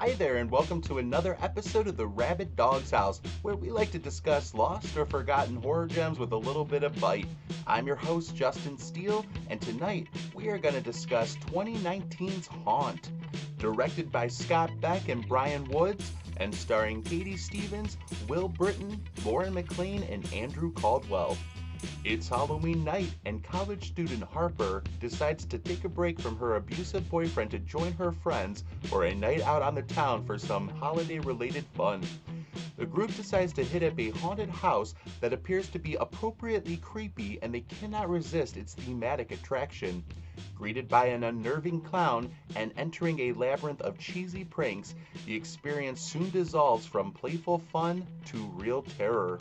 Hi there, and welcome to another episode of the Rabid Dog's House, where we like to discuss lost or forgotten horror gems with a little bit of bite. I'm your host, Justin Steele, and tonight we are going to discuss 2019's Haunt. Directed by Scott Beck and Bryan Woods, and starring Katie Stevens, Will Brittain, Lauryn McClain, and Andrew Caldwell. It's Halloween night, and college student Harper decides to take a break from her abusive boyfriend to join her friends for a night out on the town for some holiday-related fun. The group decides to hit up a haunted house that appears to be appropriately creepy, and they cannot resist its thematic attraction. Greeted by an unnerving clown and entering a labyrinth of cheesy pranks, the experience soon dissolves from playful fun to real terror.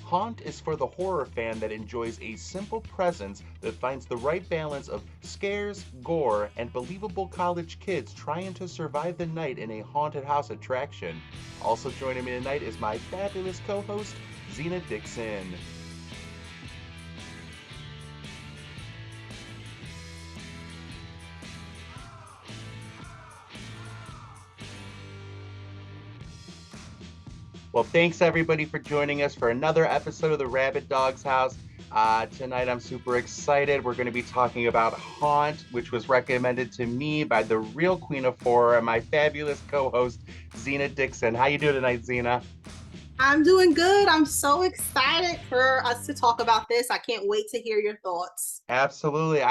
Haunt is for the horror fan that enjoys a simple presence that finds the right balance of scares, gore, and believable college kids trying to survive the night in a haunted house attraction. Also joining me tonight is my fabulous co-host, Zena Dixon. Well, thanks everybody for joining us for another episode of the Rabid Dog's House. Tonight I'm super excited. We're going to be talking about Haunt, which was recommended to me by the real queen of horror and my fabulous co-host, Zena Dixon. How you doing tonight, Zena? I'm doing good. I'm so excited for us to talk about this. I can't wait to hear your thoughts. Absolutely.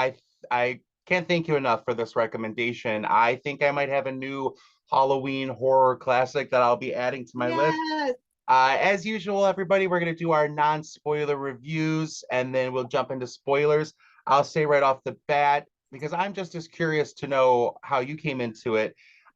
I can't thank you enough for this recommendation. I think I might have a new Halloween horror classic that I'll be adding to my list. Yes. As usual, everybody, we're going to do our non-spoiler reviews and then we'll jump into spoilers. I'll say right off the bat, because I'm just as curious to know how you came into it.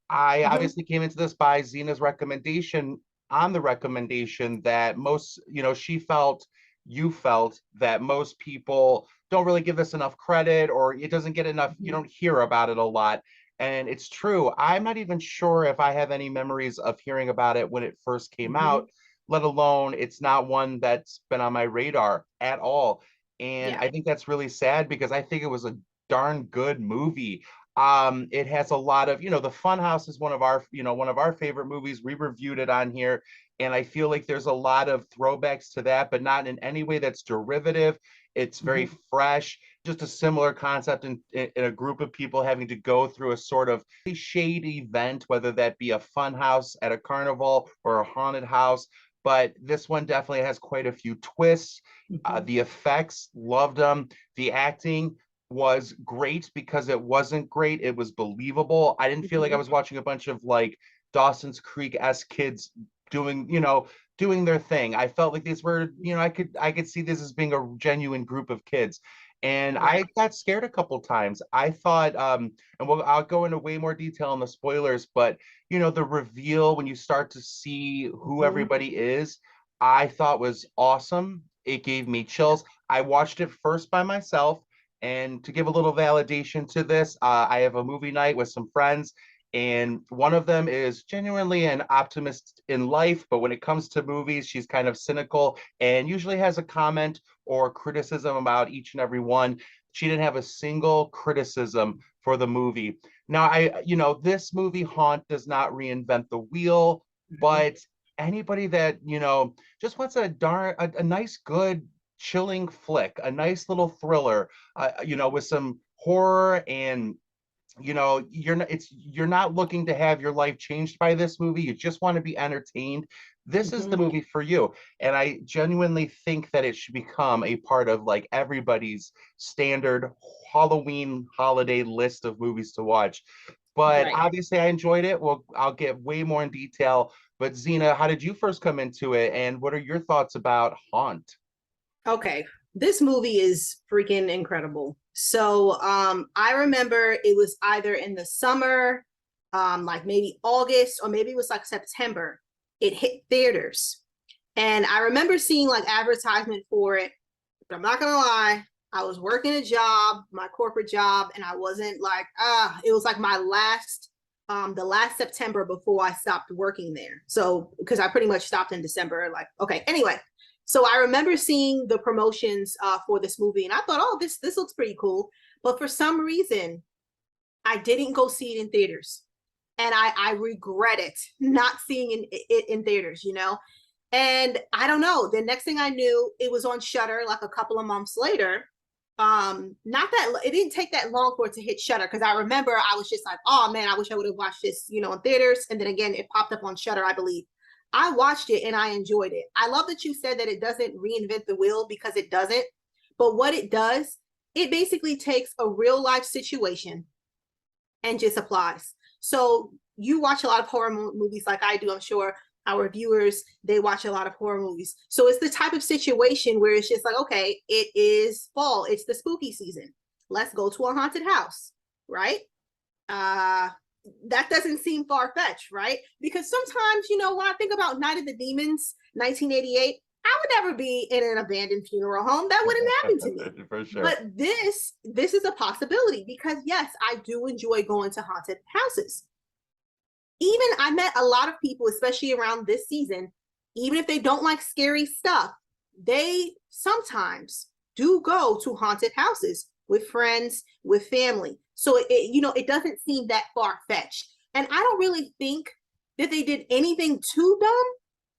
I Mhm. obviously came into this by Zena's recommendation on the recommendation that most, she felt, you felt that most people don't really give this enough credit or it doesn't get enough, you Mhm. don't hear about it a lot. And it's true. I'm not even sure if I have any memories of hearing about it when it first came Mhm. out, let alone it's not one that's been on my radar at all. And Yeah. I think that's really sad because I think it was a darn good movie. It has a lot of, the Funhouse is one of our favorite movies. We reviewed it on here, and I feel like there's a lot of throwbacks to that, but not in any way that's derivative. It's very Mhm. fresh, just a similar concept in a group of people having to go through a sort of shady event, whether that be a fun house at a carnival or a haunted house. But this one definitely has quite a few twists. Mhm. The effects, loved them. The acting was great because it wasn't great. It was believable. I didn't feel like I Mhm. was watching a bunch of like Dawson's Creek-esque kids doing, doing their thing. I felt like these were, I could see this as being a genuine group of kids. And Yeah. I got scared a couple times. I thought, and I'll go into way more detail on the spoilers, but the reveal when you start to see who Mhm. everybody is, I thought was awesome. It gave me chills. I watched it first by myself. And to give a little validation to this, I have a movie night with some friends, and one of them is genuinely an optimist in life, but when it comes to movies, she's kind of cynical and usually has a comment or criticism about each and every one. She didn't have a single criticism for the movie. Now, this movie, Haunt, does not reinvent the wheel, Mhm. but anybody that, just wants a nice, good, chilling flick, a nice little thriller, with some horror and you're not looking to have your life changed by this movie. You just want to be entertained. This is the Mhm. movie for you. And I genuinely think that it should become a part of like everybody's standard Halloween holiday list of movies to watch. But Right. obviously I enjoyed it. Well, I'll get way more in detail. But Zena, how did you first come into it? And what are your thoughts about Haunt? Okay. This movie is freaking incredible. I remember it was either in the summer, like maybe August, or maybe it was like September. It hit theaters. And I remember seeing like advertisement for it. But I'm not gonna lie, I was working a job, my corporate job, and I wasn't like, it was like the last September before I stopped working there. So because I pretty much stopped in December, like, okay, anyway. So I remember seeing the promotions for this movie, and I thought, oh, this looks pretty cool. But for some reason, I didn't go see it in theaters. and I regret it not seeing it in theaters, you know. And I don't know. The next thing I knew, it was on Shudder like a couple of months later. Not that it didn't take that long for it to hit Shudder, because I remember I was just like, oh man, I wish I would have watched this, you know, in theaters. And then again, it popped up on Shudder, I believe. I watched it and I enjoyed it. I love that you said that it doesn't reinvent the wheel, because it doesn't. But what it does, it basically takes a real life situation and just applies. So you watch a lot of horror movies like I do, I'm sure our viewers, they watch a lot of horror movies. So it's the type of situation where it's just like, okay, it is fall, it's the spooky season. Let's go to a haunted house, right? That doesn't seem far-fetched, right? Because sometimes, you know, when I think about Night of the Demons, 1988, I would never be in an abandoned funeral home. That wouldn't happen to me. For sure. But this is a possibility, because yes, I do enjoy going to haunted houses. Even I met a lot of people, especially around this season, even if they don't like scary stuff, they sometimes do go to haunted houses with friends, with family. So you know, it doesn't seem that far-fetched. And I don't really think that they did anything too dumb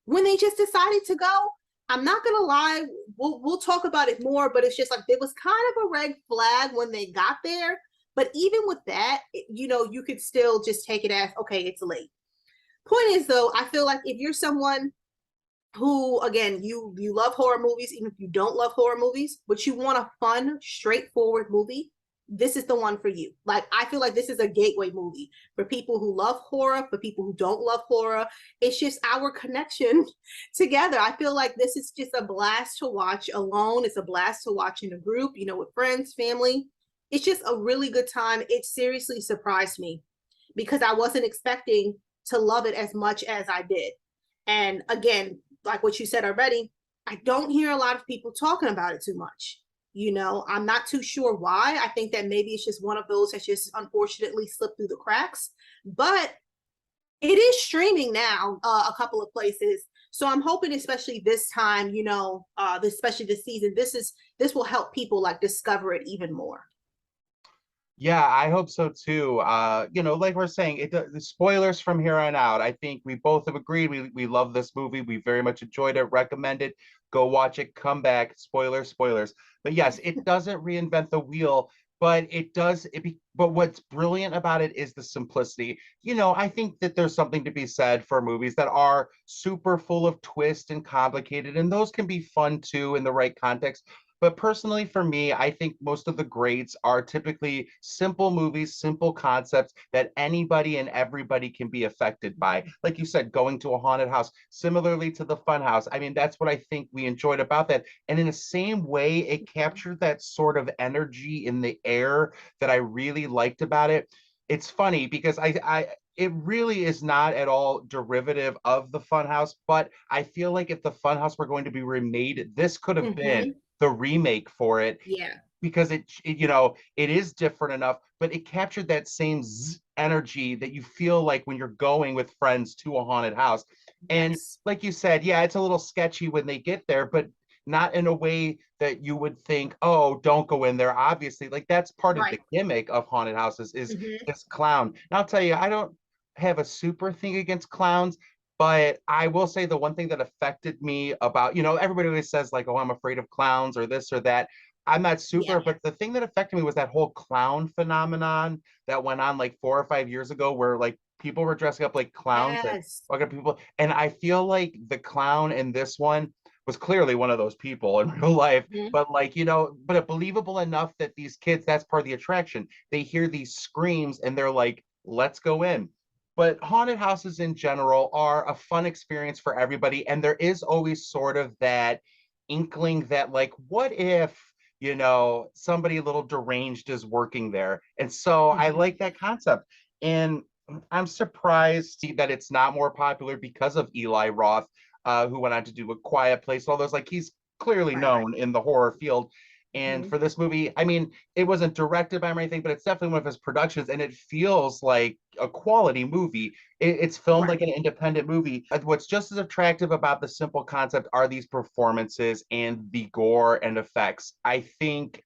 when they just decided to go. I'm not gonna lie, we'll talk about it more, but it's just like there was kind of a red flag when they got there. But even with that, you know, you could still just take it as, okay, it's late. Point is, though, I feel like if you're someone who, again, you love horror movies, even if you don't love horror movies, but you want a fun, straightforward movie, this is the one for you. Like, I feel like this is a gateway movie for people who love horror, for people who don't love horror. It's just our connection together. I feel like this is just a blast to watch alone. It's a blast to watch in a group, you know, with friends, family. It's just a really good time. It seriously surprised me, because I wasn't expecting to love it as much as I did. And again, like what you said already, I don't hear a lot of people talking about it too much. You know, I'm not too sure why. I think that maybe it's just one of those that's just unfortunately slipped through the cracks. But it is streaming now, a couple of places. So I'm hoping, especially this time, you know, especially this season, this will help people like discover it even more. Yeah, I hope so too. You know, like we're saying, the spoilers from here on out. I think we both have agreed we love this movie. We very much enjoyed it. Recommend it. Go watch it. Come back. Spoilers, spoilers. But yes, it doesn't reinvent the wheel, but it does. But what's brilliant about it is the simplicity. You know, I think that there's something to be said for movies that are super full of twists and complicated, and those can be fun too in the right context. But personally, for me, I think most of the greats are typically simple movies, simple concepts that anybody and everybody can be affected by. Like you said, going to a haunted house, similarly to the fun house. I mean, that's what I think we enjoyed about that. And in the same way, it captured that sort of energy in the air that I really liked about it. It's funny because it really is not at all derivative of the Funhouse, but I feel like if the Funhouse were going to be remade, this could have been Mm-hmm. the remake for it, Yeah. because you know, it is different enough, but it captured that same energy that you feel like when you're going with friends to a haunted house. And Yes. like you said, yeah, it's a little sketchy when they get there, but not in a way that you would think, oh, don't go in there. Obviously, like that's part of the Right. gimmick of haunted houses is Mm-hmm. this clown. And I'll tell you, I don't have a super thing against clowns, but I will say the one thing that affected me about, you know, everybody always says like, oh, I'm afraid of clowns or this or that. I'm not super, Yeah. but the thing that affected me was that whole clown phenomenon that went on like 4 or 5 years ago, where like people were dressing up like clowns and Yes. fucking people. And I feel like the clown in this one was clearly one of those people in real life, Mm-hmm. but like, you know, but believable enough that these kids, that's part of the attraction. They hear these screams and they're like, let's go in. But haunted houses in general are a fun experience for everybody. And there is always sort of that inkling that, like, what if, you know, somebody a little deranged is working there? And so I Mm-hmm. like that concept. And I'm surprised that it's not more popular because of Eli Roth, who went on to do A Quiet Place, all those. Like, he's clearly Right. Right. known in the horror field. And Mm-hmm. for this movie, I mean, it wasn't directed by him or anything, but it's definitely one of his productions, and it feels like a quality movie. It's filmed like Right. an independent movie. What's just as attractive about the simple concept are these performances and the gore and effects. I think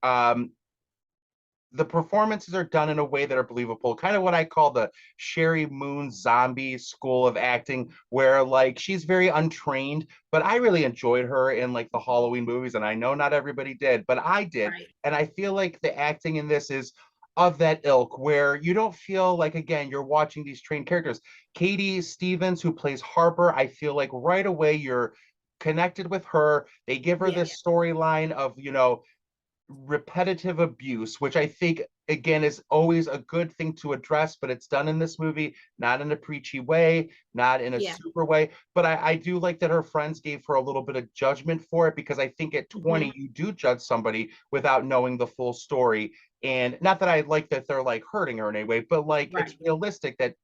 the performances are done in a way that are believable, kind of what I call the Sherry Moon zombie school of acting, where like she's very untrained, but I really enjoyed her in like the Halloween movies, and I know not everybody did, but I did. Right. And I feel like the acting in this is of that ilk where you don't feel like, again, you're watching these trained characters. Katie Stevens, who plays Harper, I feel like right away you're connected with her. They give her Yeah. this storyline of, repetitive abuse, which I think again is always a good thing to address, but it's done in this movie, not in a preachy way, not in a Yeah. super way. But I do like that her friends gave her a little bit of judgment for it, because I think at 20, you do judge somebody without knowing the full story. And not that I like that they're like hurting her in any way, but like it's Right. realistic that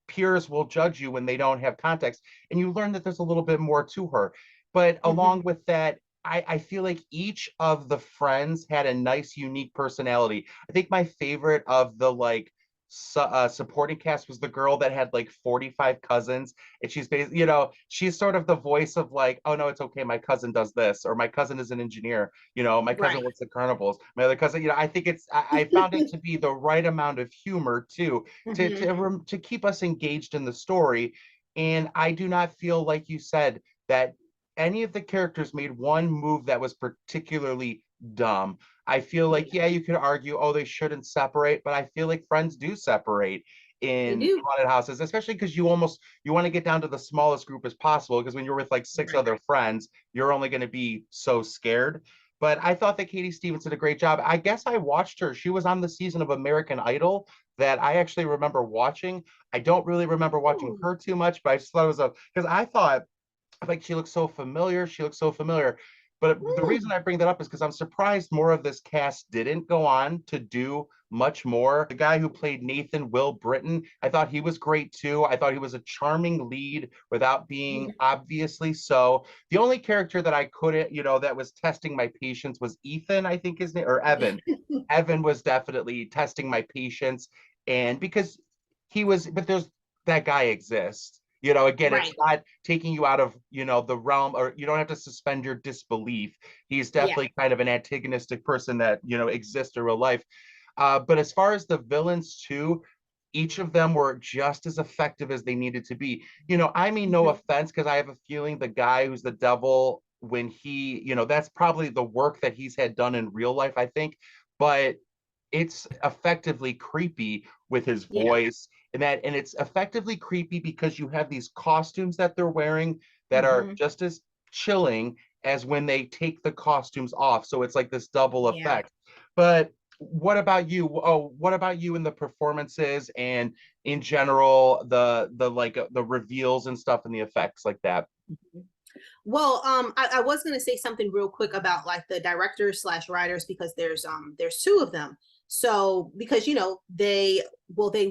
peers will judge you when they don't have context. And you learn that there's a little bit more to her. But along with that, I feel like each of the friends had a nice, unique personality. I think my favorite of the supporting cast was the girl that had like 45 cousins. And she's basically, she's sort of the voice of like, oh no, it's okay. My cousin does this, or my cousin is an engineer. My cousin Right. works at carnivals. My other cousin, I think I found it to be the right amount of humor too, to keep us engaged in the story. And I do not feel, like you said, that any of the characters made one move that was particularly dumb. I feel like, Yeah. yeah, you could argue, oh, they shouldn't separate, but I feel like friends do separate They in do. haunted houses, especially because you want to get down to the smallest group as possible. Because when you're with like six Right. other friends, you're only going to be so scared. But I thought that Katie Stevens did a great job. I guess I watched her. She was on the season of American Idol that I actually remember watching. I don't really remember watching Ooh. her too much, but I just thought it was because I thought like she looks so familiar. She looks so familiar. But the reason I bring that up is because I'm surprised more of this cast didn't go on to do much more. The guy who played Nathan, Will Brittain, I thought he was great too. I thought he was a charming lead without being obviously so. The only character that I couldn't, that was testing my patience was Ethan, I think his name, or Evan. Evan was definitely testing my patience. And because but there's that guy exists. Again, it's Right. not taking you out of, the realm, or you don't have to suspend your disbelief. He's Yeah. definitely kind of an antagonistic person that, exists in real life. But as far as the villains too, each of them were just as effective as they needed to be. I mean, no offense, because I have a feeling the guy who's the devil, when he, that's probably the work that he's had done in real life, I think. But it's effectively creepy with his Yeah. voice, and it's effectively creepy because you have these costumes that they're wearing that are just as chilling as when they take the costumes off, so it's like this double Yeah. effect. But what about you? Oh, what about you in the performances and in general, the reveals and stuff and the effects like that? Well, I was gonna say something real quick about like the directors slash writers, because there's two of them. So because they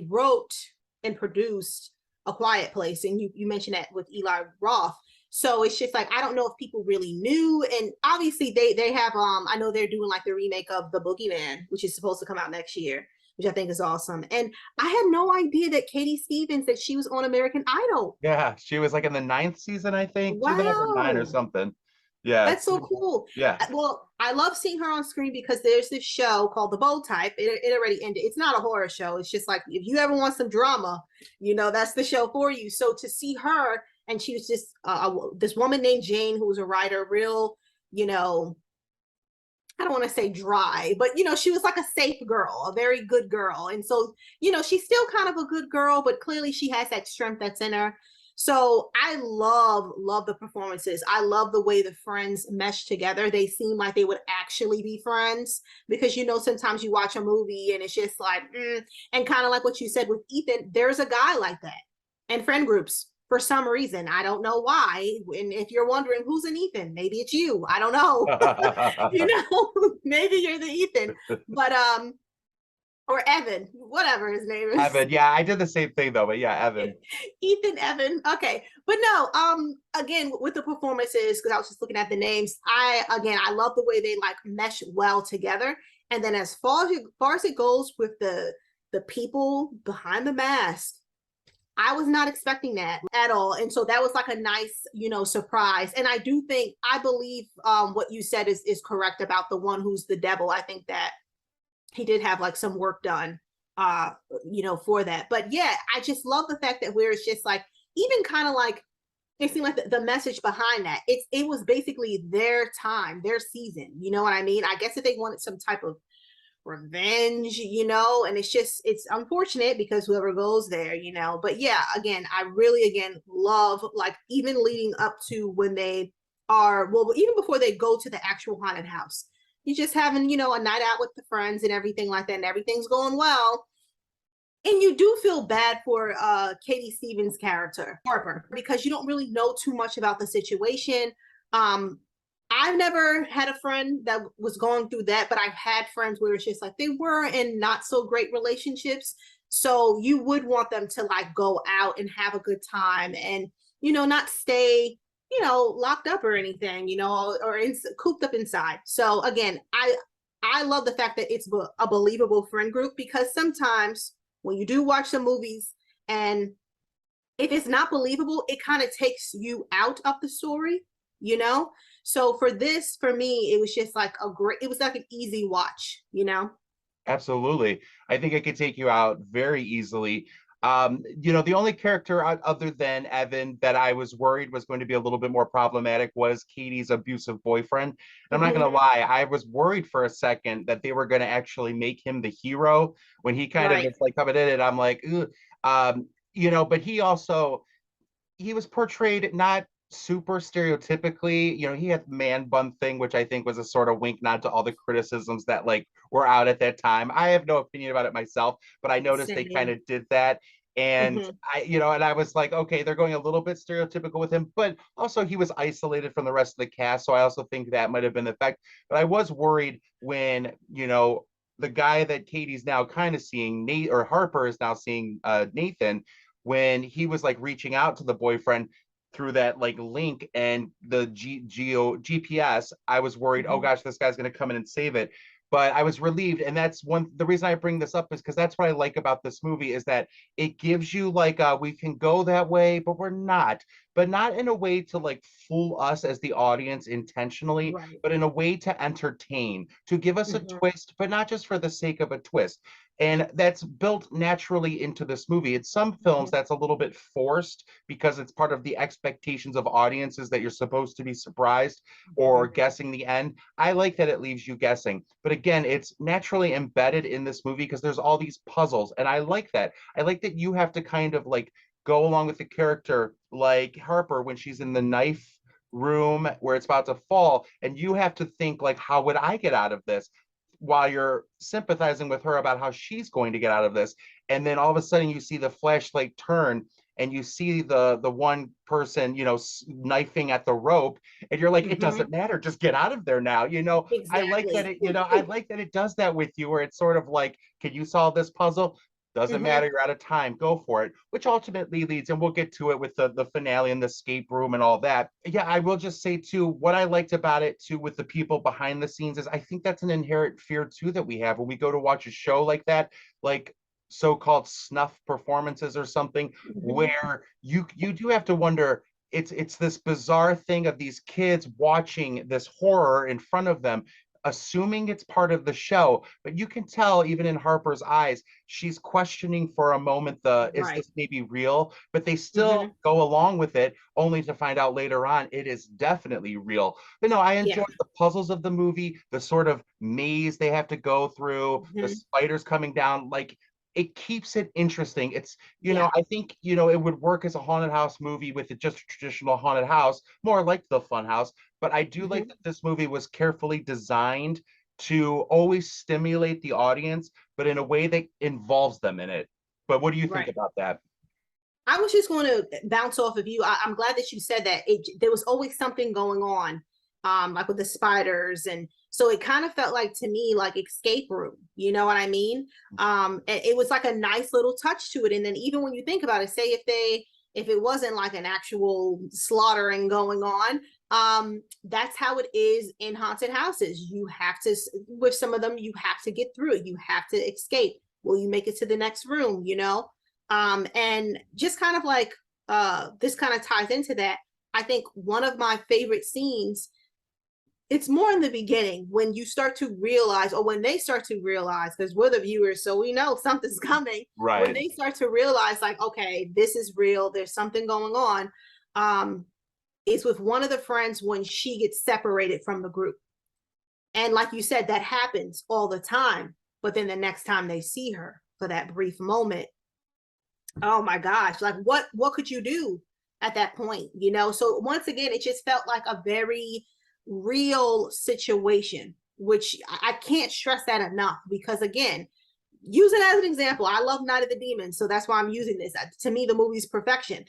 wrote and produced A Quiet Place, and you mentioned that with Eli Roth. So it's just like I don't know if people really knew, and obviously they have I know they're doing like the remake of The Boogeyman, which is supposed to come out next year, which I think is awesome. And I had no idea that Katie Stevens, that she was on American Idol. Yeah, she was like in the ninth season, I think. She was in number nine or Wow. something. Yeah, That's so cool. yeah. Well, I love seeing her on screen because there's this show called The Bold Type. It already ended. It's not a horror show. It's just like if you ever want some drama, that's the show for you. So to see her, and she was just this woman named Jane, who was a writer, real, I don't want to say dry, but she was like a safe girl, a very good girl. And so, she's still kind of a good girl, but clearly she has that strength that's in her. So I love the performances. I love the way the friends mesh together. They seem like they would actually be friends, because sometimes you watch a movie and it's just like, and kind of like what you said with Ethan, there's a guy like that in friend groups for some reason. I don't know why. And if you're wondering who's an Ethan, maybe it's you. I don't know. Maybe you're the Ethan, but or Evan, whatever his name is. Evan, yeah, I did the same thing though, but yeah, Evan. Ethan, Evan. Okay. But no, again, with the performances, because I was just looking at the names, I love the way they like mesh well together. And then as far as it goes with the people behind the mask, I was not expecting that at all. And so that was like a nice, surprise. And I believe what you said is correct about the one who's the devil. I think that he did have like some work done, for that. But yeah, I just love the fact that where it's just like, even kind of like, it seemed like the message behind that, it was basically their time, their season, you know what I mean? I guess if they wanted some type of revenge, and it's unfortunate because whoever goes there, but yeah, again, I really, again, love, like, even leading up to when they are, well, even before they go to the actual haunted house, you're just having, a night out with the friends and everything like that, and everything's going well. And you do feel bad for Katie Stevens' character, Harper, because you don't really know too much about the situation. I've never had a friend that was going through that, but I've had friends where it's just like they were in not so great relationships. So you would want them to like go out and have a good time and, not stay, locked up or anything, or cooped up inside. So again, I love the fact that it's a believable friend group, because sometimes when you do watch some movies and if it's not believable, it kind of takes you out of the story, So for this, for me, it was just like it was like an easy watch. Absolutely. I think I could take you out very easily. The only character other than Evan that I was worried was going to be a little bit more problematic was Katie's abusive boyfriend. And I'm not going to lie, I was worried for a second that they were going to actually make him the hero when he kind of Right. was like coming in, and I'm like, ugh. But he was portrayed not super stereotypically. He had the man bun thing, which I think was a sort of wink nod to all the criticisms that like were out at that time. I have no opinion about it myself, but I noticed they kind Same. of did that. And Hmm. and I was like, okay, they're going a little bit stereotypical with him, but also he was isolated from the rest of the cast. So I also think that might have been the effect. But I was worried when, the guy that Katie's now kind of seeing, Nate, or Harper is now seeing Nathan, when he was like reaching out to the boyfriend through that like link and the GPS, I was worried, oh Hmm. gosh, this guy's going to come in and save it. But I was relieved. And that's the reason I bring this up is because that's what I like about this movie is that it gives you like, we can go that way, but we're not, but not in a way to like fool us as the audience intentionally, Right. but in a way to entertain, to give us a Hmm. twist, but not just for the sake of a twist. And that's built naturally into this movie. It's some films Hmm. that's a little bit forced because it's part of the expectations of audiences that you're supposed to be surprised or Hmm. guessing the end. I like that it leaves you guessing. But again, it's naturally embedded in this movie because there's all these puzzles. And I like that. I like that you have to kind of like go along with the character, like Harper when she's in the knife room where it's about to fall, and you have to think like, how would I get out of this, while you're sympathizing with her about how she's going to get out of this. And then all of a sudden you see the flashlight turn and you see the one person, knifing at the rope, and you're like, it Hmm. doesn't matter, just get out of there now. I like that Exactly. I like that it does that with you, where it's sort of like, can you solve this puzzle? Doesn't Hmm. matter, you're out of time, go for it, which ultimately leads, and we'll get to it with the finale and the escape room and all that. Yeah, I will just say too, what I liked about it too with the people behind the scenes is I think that's an inherent fear too that we have when we go to watch a show like that, like so-called snuff performances or something, Hmm. where you do have to wonder, it's this bizarre thing of these kids watching this horror in front of them, assuming it's part of the show, but you can tell even in Harper's eyes, she's questioning for a moment, is Right. this maybe real? But they still Hmm. go along with it, only to find out later on it is definitely real. But no, I Yeah. enjoyed the puzzles of the movie, the sort of maze they have to go through, the Hmm. spiders coming down, like it keeps it interesting. Yeah. I think, it would work as a haunted house movie with just a traditional haunted house, more like the fun house. But I do like Hmm. that this movie was carefully designed to always stimulate the audience, but in a way that involves them in it. But what do you think Right. about that? I was just going to bounce off of you. I'm glad that you said that. There was always something going on, like with the spiders, and so it kind of felt like to me like escape room. You know what I mean? And it was like a nice little touch to it. And then even when you think about it, say if it wasn't like an actual slaughtering going on, that's how it is in haunted houses. You have to, with some of them, you have to get through it. You have to escape. Will you make it to the next room? And just kind of like this kind of ties into that. I think one of my favorite scenes it's more in the beginning when you start to realize, or when they start to realize, because we're the viewers, so we know something's coming. When Right. they start to realize, like, okay, this is real, there's something going on. Is with one of the friends when she gets separated from the group. And like you said, that happens all the time. But then the next time they see her for that brief moment, oh my gosh, like what could you do at that point? You know, so once again, it just felt like a very real situation, which I can't stress that enough, because again, use it as an example. I love Night of the Demons, so that's why I'm using this. To me, the movie's perfection.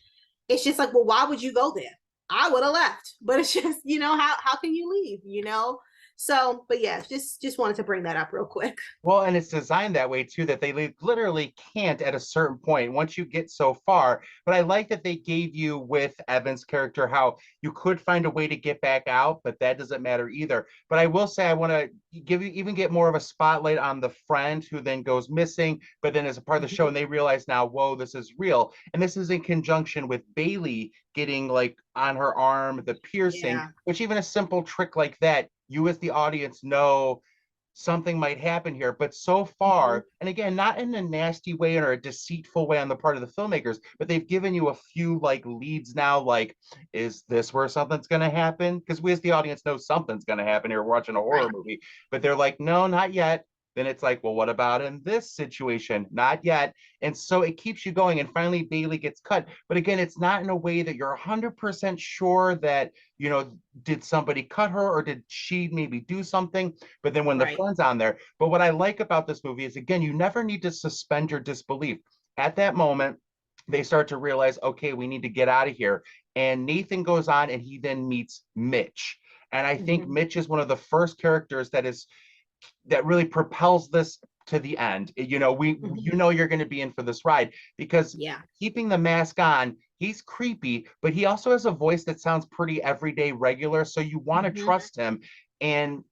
It's just like, well, why would you go there? I would have left, but it's just, you know, how can you leave? You know, so, but yeah, just wanted to bring that up real quick. Well, and it's designed that way too, that they literally can't at a certain point once you get so far. But I like that they gave you with Evan's character how you could find a way to get back out, but that doesn't matter either. But I will say I want to give you even get more of a spotlight on the friend who then goes missing, but then as a part of the show, and they realize now, whoa, this is real. And this is in conjunction with Bailey getting like on her arm the piercing, Yeah. which even a simple trick like that, you as the audience know something might happen here. But so far, and again, not in a nasty way or a deceitful way on the part of the filmmakers, but they've given you a few like leads now, like, is this where something's going to happen? Because we as the audience know something's going to happen here. We're watching a horror Right. movie, but they're like, no, not yet. Then it's like, well, what about in this situation? Not yet. And so it keeps you going. And finally, Bailey gets cut. But again, it's not in a way that you're 100% sure that, you know, did somebody cut her or did she maybe do something? But then when the Right. friend's on there, but what I like about this movie is, again, you never need to suspend your disbelief. At that moment, they start to realize, okay, we need to get out of here. And Nathan goes on and he then meets Mitch. And I think Mitch is one of the first characters that really propels this to the end. You know, you know you're going to be in for this ride because Yeah. keeping the mask on, he's creepy, but he also has a voice that sounds pretty everyday regular. So you want to trust him. And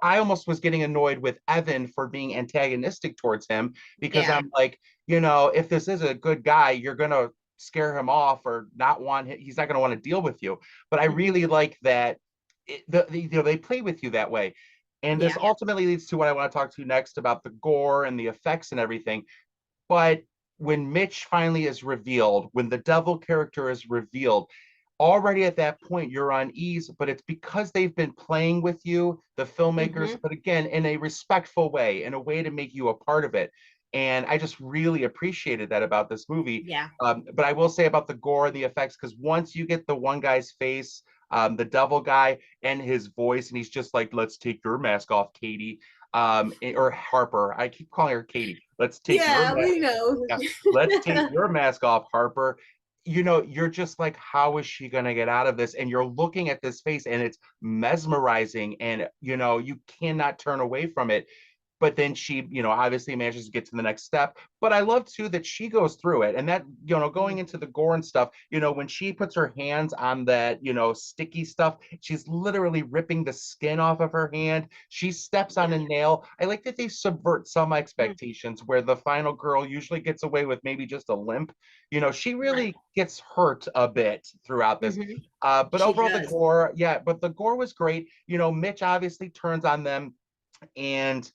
I almost was getting annoyed with Evan for being antagonistic towards him because Yeah. I'm like, you know, if this is a good guy, you're gonna scare him off or not want him, he's not gonna want to deal with you. But I really like that you know, they play with you that way. And this Yeah. ultimately leads to what I want to talk to next about the gore and the effects and everything. But when Mitch finally is revealed, when the devil character is revealed, already at that point you're on ease, but it's because they've been playing with you, the filmmakers, but again, in a respectful way, in a way to make you a part of it. And I just really appreciated that about this movie. Yeah. But I will say about the gore and the effects, because once you get the one guy's face, the devil guy, and his voice, and he's just like, let's take your mask off, Katie, or Harper. I keep calling her Katie. Let's take your Yeah, mask. we know. Yeah, let's take your mask off, Harper. You know, you're just like, how is she going to get out of this? And you're looking at this face and it's mesmerizing. And, you know, you cannot turn away from it. But then she, you know, obviously manages to get to the next step. But I love too that she goes through it, and that, you know, going into the gore and stuff, you know, when she puts her hands on that, you know, sticky stuff, she's literally ripping the skin off of her hand. She steps on Yeah. a nail. I like that they subvert some expectations where the final girl usually gets away with maybe just a limp. You know, she Right. really gets hurt a bit throughout this. But She overall, the does. gore, yeah, but the gore was great. You know, Mitch obviously turns on them, and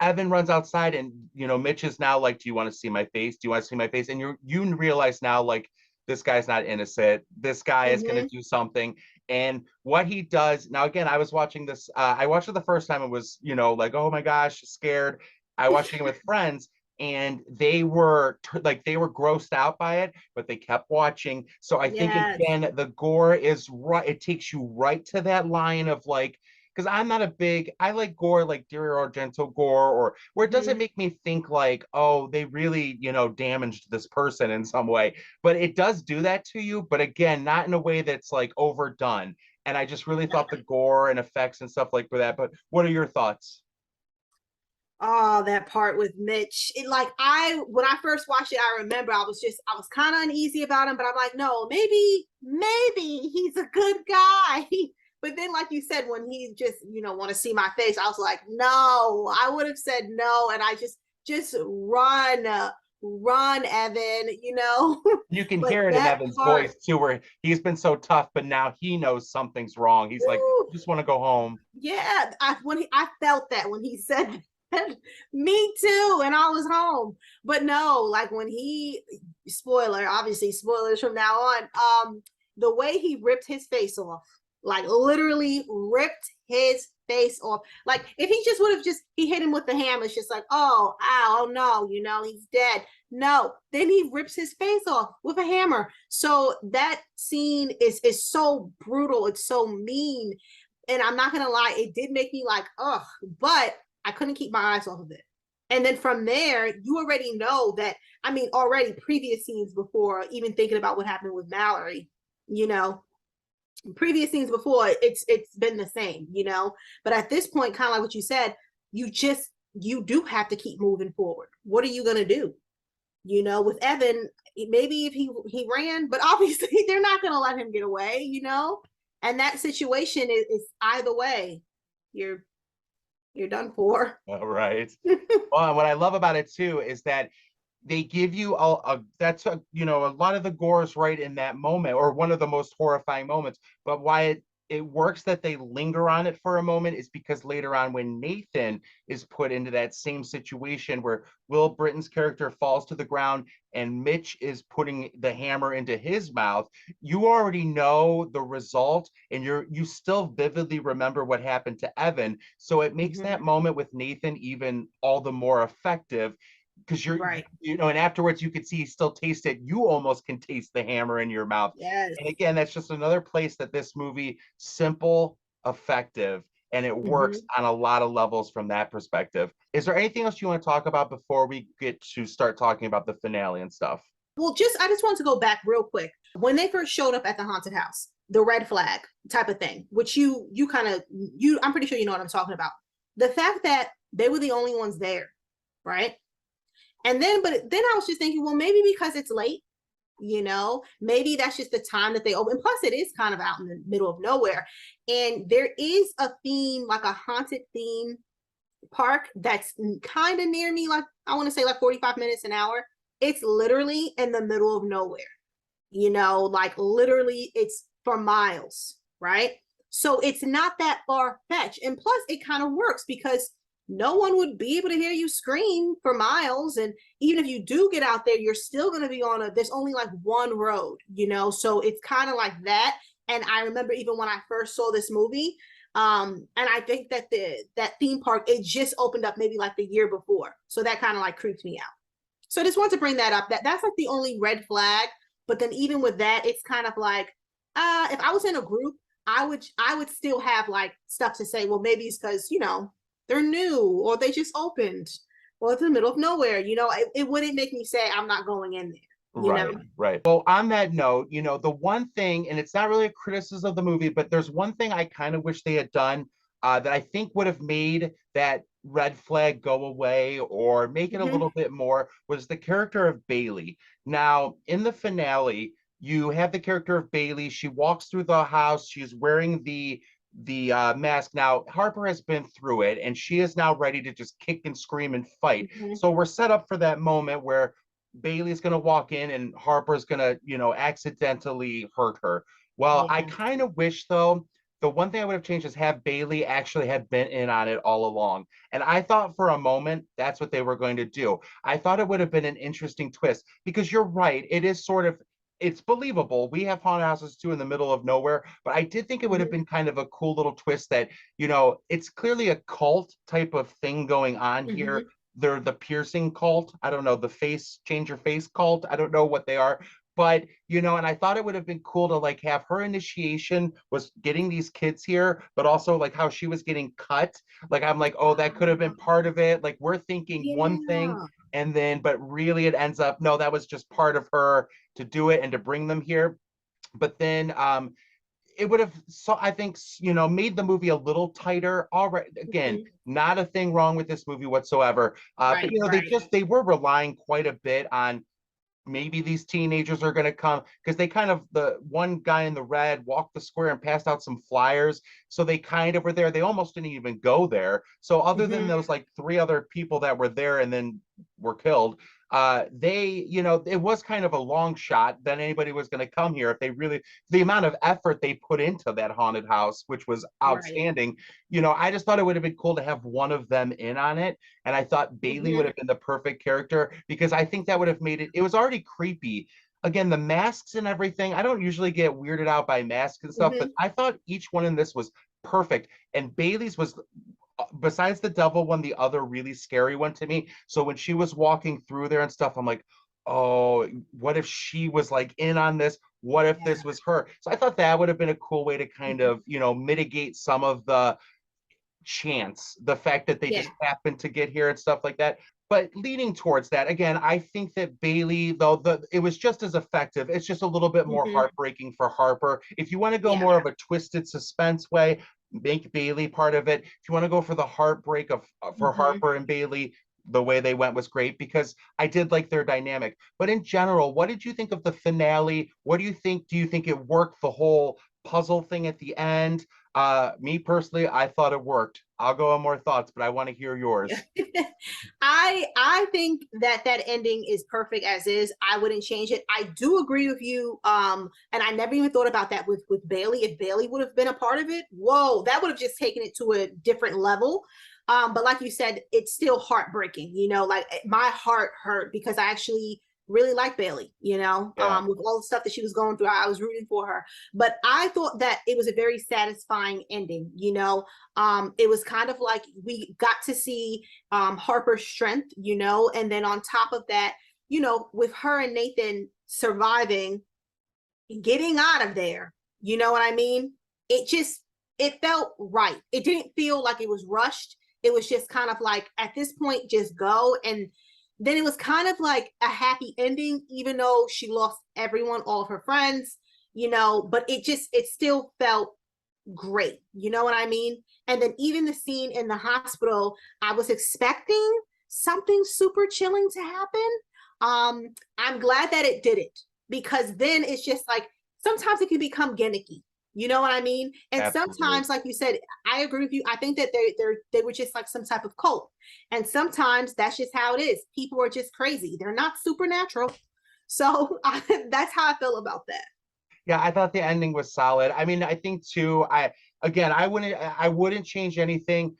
Evan runs outside, and you know Mitch is now like, "Do you want to see my face? Do you want to see my face?" And you realize now, like, this guy's not innocent. This guy is going to do something. And what he does now, again, I was watching this. I watched it the first time. It was, you know, like, oh my gosh, scared. I watched it with friends, and they were grossed out by it, but they kept watching. So I think Yes. again, the gore is right. It takes you right to that line of like, because I'm not a big, I like gore like Dario Argento gore, or where it doesn't make me think like, oh, they really, you know, damaged this person in some way. But it does do that to you, but again, not in a way that's like overdone. And I just really thought the gore and effects and stuff like for that. But what are your thoughts? Oh, that part with Mitch. It like when I first watched it, I remember I was kind of uneasy about him, but I'm like, no, maybe he's a good guy. But then, like you said, when he just, you know, want to see my face, I was like, no, I would have said no, and I just run, run, Evan, You can but hear it in that Evan's part, voice too, where he's been so tough, but now he knows something's wrong. He's like, woo, I just want to go home. yeah, I felt that when he said that. Me too, and I was home. But no, like when he, spoiler, obviously spoilers from now on, the way he ripped his face off, like literally ripped his face off. Like if he just would have just he hit him with the hammer, it's just like, oh, ow, oh no, he's dead. No, then he rips his face off with a hammer. So that scene is so brutal, it's so mean. And I'm not gonna lie, it did make me like, ugh, but I couldn't keep my eyes off of it. And then from there, you already know that, I mean, already previous scenes before, even thinking about what happened with Mallory, you know, previous scenes before, it's been the same, But at this point, kind of like what you said, you do have to keep moving forward. What are you gonna do? With Evan, maybe if he ran, but obviously they're not gonna let him get away. And that situation is either way, you're done for. All right. Well, what I love about it too is that they give you a lot of the gore is right in that moment, or one of the most horrifying moments. But why it works that they linger on it for a moment is because later on, when Nathan is put into that same situation where Will Brittain's character falls to the ground and Mitch is putting the hammer into his mouth, you already know the result, and you still vividly remember what happened to Evan. So it makes that moment with Nathan even all the more effective, because you're Right. and afterwards you could see he still taste it. You almost can taste the hammer in your mouth. Yes. And again, that's just another place that this movie, simple, effective, and it works on a lot of levels from that perspective. Is there anything else you want to talk about before we get to start talking about the finale and stuff? Well, I just want to go back real quick. When they first showed up at the haunted house, the red flag type of thing, which you kind of I'm pretty sure you know what I'm talking about. The fact that they were the only ones there, right? And then I was just thinking, well, maybe because it's late, maybe that's just the time that they open. Plus, it is kind of out in the middle of nowhere. And there is a theme, like a haunted theme park that's kind of near me, like I want to say like 45 minutes an hour. It's literally in the middle of nowhere, like literally it's for miles, right? So it's not that far fetched. And plus, it kind of works because no one would be able to hear you scream for miles. And even if you do get out there, you're still going to be there's only like one road, so it's kind of like that. And I remember even when I first saw this movie, and I think that that theme park, it just opened up maybe like the year before. So that kind of like creeped me out. So I just want to bring that up. That's like the only red flag. But then even with that, it's kind of like, if I was in a group, I would still have like stuff to say. Well, maybe it's because, they're new, or they just opened, or it's in the middle of nowhere. It wouldn't make me say I'm not going in there. Right. Well, on that note, the one thing, and it's not really a criticism of the movie, but there's one thing I kind of wish they had done that I think would have made that red flag go away or make it a little bit more, was the character of Bailey. Now, in the finale, you have the character of Bailey. She walks through the house. She's wearing the mask. Now, Harper has been through it, and she is now ready to just kick and scream and fight. So we're set up for that moment where Bailey's going to walk in and Harper's going to, accidentally hurt her. Well, I kind of wish, though, the one thing I would have changed is have Bailey actually have been in on it all along. And I thought for a moment that's what they were going to do. I thought it would have been an interesting twist, because you're right. It is sort of, it's believable. We have haunted houses too in the middle of nowhere, but I did think it would have been kind of a cool little twist that, it's clearly a cult type of thing going on here. They're the piercing cult. I don't know, the face, change your face cult. I don't know what they are. But, and I thought it would have been cool to like have her initiation was getting these kids here, but also like how she was getting cut. Like, I'm like, oh, that could have been part of it. Like, we're thinking one thing, and then, but really it ends up, no, that was just part of her to do it and to bring them here. But then, it would have, so I think, made the movie a little tighter. All right, again, not a thing wrong with this movie whatsoever. But they were relying quite a bit on maybe these teenagers are going to come, because they kind of, the one guy in the red walked the square and passed out some flyers, so they kind of were there. They almost didn't even go there. So other than those like three other people that were there and then were killed, they, it was kind of a long shot that anybody was going to come here if they really, the amount of effort they put into that haunted house, which was Right. outstanding. I just thought it would have been cool to have one of them in on it. And I thought Bailey would Hmm. have been the perfect character because I think that would have made it was already creepy. Again, the masks and everything, I don't usually get weirded out by masks and stuff, but Hmm. I thought each one in this was perfect. And Bailey's was, besides the devil one, the other really scary one to me. So when she was walking through there and stuff, I'm like, oh, what if she was like in on this? What if this Yeah. was her? So I thought that would have been a cool way to kind Mhm. of, mitigate some of the chance, the fact that they Yeah. just happened to get here and stuff like that. But leaning towards that, again, I think that Bailey, though it was just as effective. It's just a little bit more Hmm. heartbreaking for Harper. If you want to go Yeah. more of a twisted suspense way, make Bailey part of it. If you want to go for the heartbreak of for Hmm. Harper and Bailey, the way they went was great because I did like their dynamic. But in general, what did you think of the finale? What do you think? Do you think it worked, the whole puzzle thing at the end? Me personally, I thought it worked. I'll go on more thoughts, but I want to hear Yeah. yours. I think that that ending is perfect as is. I wouldn't change it. I do agree with you. And I never even thought about that with Bailey. If Bailey would have been a part of it, whoa, that would have just taken it to a different level. But like you said, it's still heartbreaking. Like my heart hurt because I actually really like Bailey. Yeah, With all the stuff that she was going through, I was rooting for her. But I thought that it was a very satisfying ending. It was kind of like we got to see Harper's strength, and then on top of that, with her and Nathan surviving, getting out of there, you know what I mean? It felt right. It didn't feel like it was rushed. It was just kind of like at this point, just go. And then it was kind of like a happy ending, even though she lost everyone, all of her friends, but it still felt great. You know what I mean? And then even the scene in the hospital, I was expecting something super chilling to happen. I'm glad that it didn't because then it's just like sometimes it can become gimmicky. You know what I mean? And absolutely. sometimes, like you said, I agree with you. I think that they were just like some type of cult. And sometimes that's just how it is. People are just crazy. They're not supernatural. So that's how I feel about that. Yeah, I thought the ending was solid. I mean, I think too, I wouldn't change anything.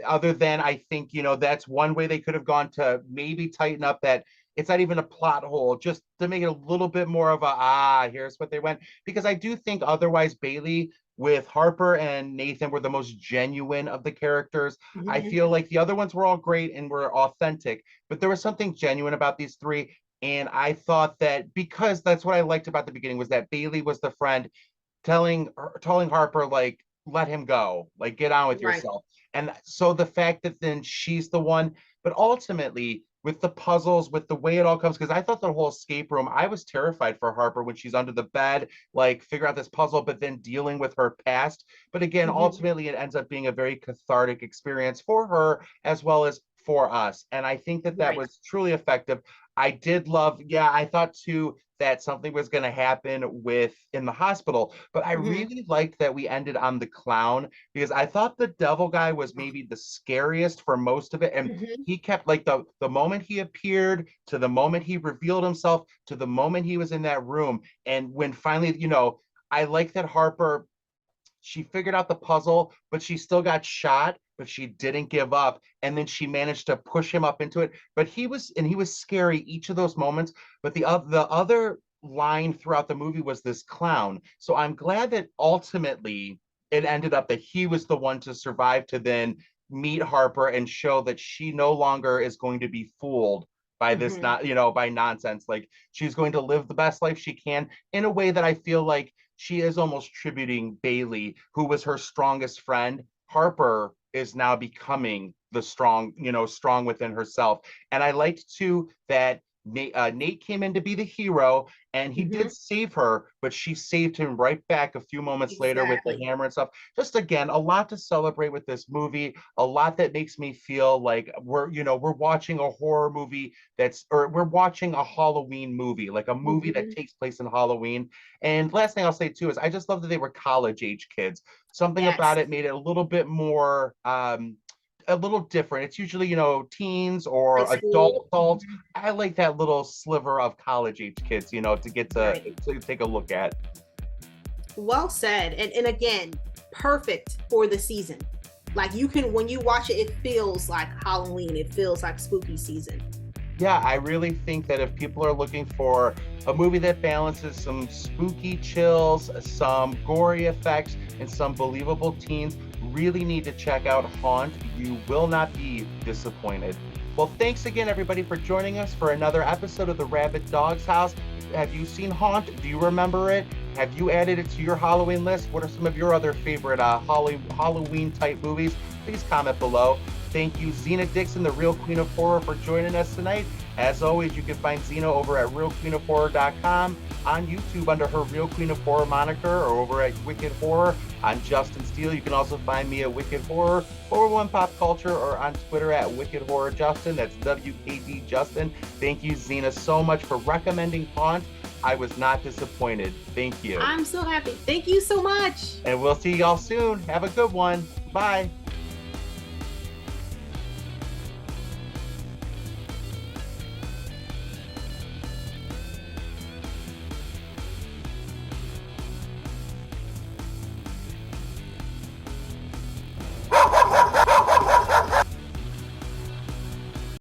Other than I think, that's one way they could have gone to maybe tighten up that it's not even a plot hole, just to make it a little bit more of here's what they went. Because I do think otherwise Bailey with Harper and Nathan were the most genuine of the characters. I Mm-hmm. feel like the other ones were all great and were authentic, but there was something genuine about these three. And I thought that because that's what I liked about the beginning was that Bailey was the friend telling Harper like let him go, like get on with Right. yourself. And so the fact that then she's the one, but ultimately with the puzzles, with the way it all comes, because I thought the whole escape room, I was terrified for Harper when she's under the bed, like figure out this puzzle, but then dealing with her past. But again, Mm-hmm. ultimately, it ends up being a very cathartic experience for her as well as for us. And I think that that Right. was truly effective. I did love, yeah, I thought too that something was going to happen with in the hospital, but I Mm-hmm. really liked that we ended on the clown because I thought the devil guy was maybe the scariest for most of it. And Mm-hmm. he kept like the moment he appeared to the moment he revealed himself to the moment he was in that room. And when finally, I like that Harper she figured out the puzzle, but she still got shot, but she didn't give up. And then she managed to push him up into it. But he was scary each of those moments. But the other line throughout the movie was this clown. So I'm glad that ultimately it ended up that he was the one to survive to then meet Harper and show that she no longer is going to be fooled by this Mm-hmm. not by nonsense. Like she's going to live the best life she can in a way that I feel like she is almost tributing Bailey, who was her strongest friend. Harper is now becoming the strong within herself. And I liked too that Nate came in to be the hero and he Mm-hmm. did save her, but she saved him right back a few moments later with the Exactly. hammer and stuff. Just again, a lot to celebrate with this movie, a lot that makes me feel like we're watching a horror movie or we're watching a Halloween movie, like a movie that Mm-hmm. takes place in Halloween. And last thing I'll say too is I just love that they were college age kids. Something about Yes. it made it a little bit more a little different. It's usually, teens High or school. adults. I like that little sliver of college age kids, to get to, Right. to take a look at. Well said. And again, perfect for the season. Like you can, when you watch it, it feels like Halloween. It feels like spooky season. Yeah, I really think that if people are looking for a movie that balances some spooky chills, some gory effects, and some believable teens, really need to check out Haunt. You will not be disappointed. Well, thanks again, everybody, for joining us for another episode of the Rabid Dog's House. Have you seen Haunt? Do you remember it? Have you added it to your Halloween list? What are some of your other favorite Halloween type movies? Please comment below. Thank you, Zena Dixon, the Real Queen of Horror, for joining us tonight. As always, you can find Zena over at realqueenofhorror.com, on YouTube under her Real Queen of Horror moniker, or over at Wicked Horror on Justin Steele. You can also find me at Wicked Horror, or One Pop Culture, or on Twitter at Wicked Horror Justin. That's WKD Justin. Thank you, Zena, so much for recommending Haunt. I was not disappointed. Thank you. I'm so happy. Thank you so much. And we'll see y'all soon. Have a good one. Bye.